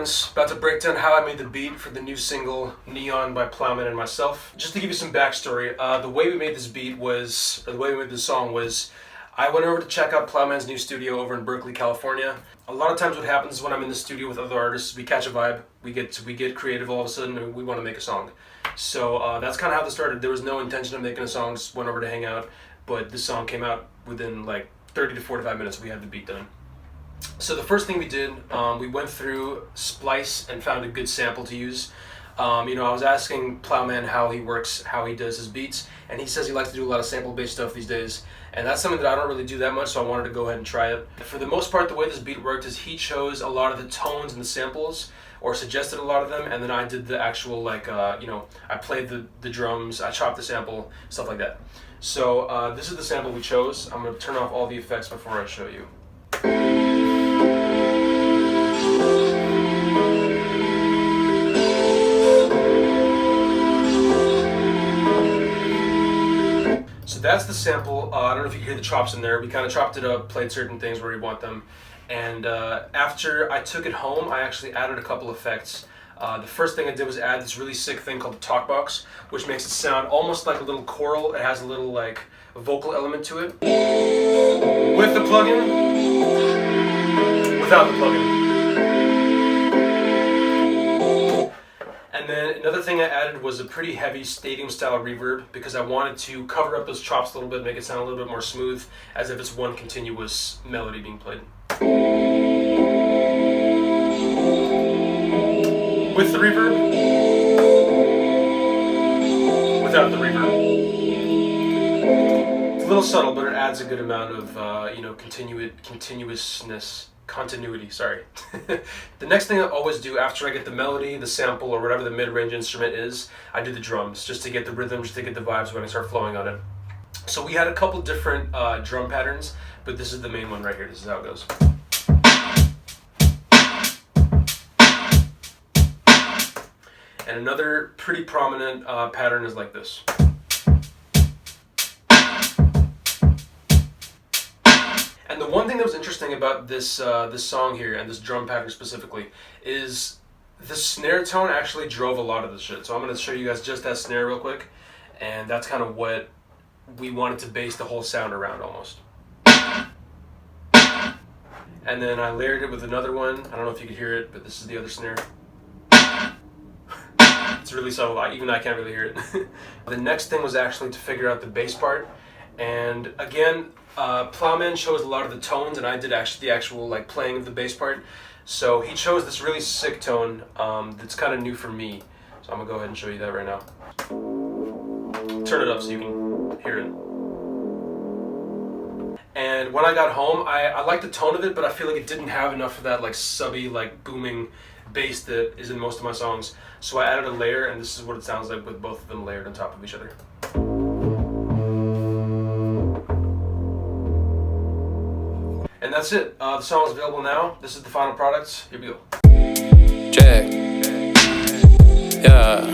friends, about to break down how I made the beat for the new single Neon by Plowman and myself. Just to give you some backstory, the way we made this beat was, or the way we made this song was, I went over to check out Plowman's new studio over in Berkeley, California. A lot of times what happens is when I'm in the studio with other artists, we catch a vibe, we get creative all of a sudden, and we want to make a song. So that's kind of how this started. There was no intention of making a song, just went over to hang out, but this song came out within like 30 to 45 minutes, we had the beat done. So the first thing we did, we went through Splice and found a good sample to use. I was asking Plowman how he works, how he does his beats, and he says he likes to do a lot of sample-based stuff these days, and that's something that I don't really do that much, so I wanted to go ahead and try it. For the most part, the way this beat worked is he chose a lot of the tones and the samples, or suggested a lot of them, and then I did the actual, I played the drums, I chopped the sample, stuff like that. So this is the sample we chose. I'm going to turn off all the effects before I show you. So that's the sample. I don't know if you can hear the chops in there. We kind of chopped it up, played certain things where we want them. And after I took it home, I actually added a couple effects. The first thing I did was add this really sick thing called the talk box, which makes it sound almost like a little choral. It has a little vocal element to it. With the plugin, without the plugin. And then another thing I added was a pretty heavy stadium style reverb because I wanted to cover up those chops a little bit, make it sound a little bit more smooth, as if it's one continuous melody being played. With the reverb, without the reverb. It's a little subtle, but it adds a good amount of continuity, sorry. The next thing I always do after I get the melody, the sample, or whatever the mid-range instrument is, I do the drums, just to get the rhythm, just to get the vibes when I start flowing on it. So we had a couple different drum patterns, but this is the main one right here. This is how it goes. And another pretty prominent pattern is like this. And the one thing that was interesting about this this song here, and this drum pattern specifically, is the snare tone actually drove a lot of this shit. So I'm going to show you guys just that snare real quick, and that's kind of what we wanted to base the whole sound around almost. And then I layered it with another one. I don't know if you can hear it, but this is the other snare. It's really subtle, even I can't really hear it. The next thing was actually to figure out the bass part, and again, Plowman chose a lot of the tones, and I did the actual playing of the bass part. So he chose this really sick tone that's kind of new for me. So I'm gonna go ahead and show you that right now. Turn it up so you can hear it. And when I got home, I liked the tone of it, but I feel like it didn't have enough of that subby, booming bass that is in most of my songs. So I added a layer, and this is what it sounds like with both of them layered on top of each other. And that's it. The song is available now. This is the final product. Here we go. Check. Yeah.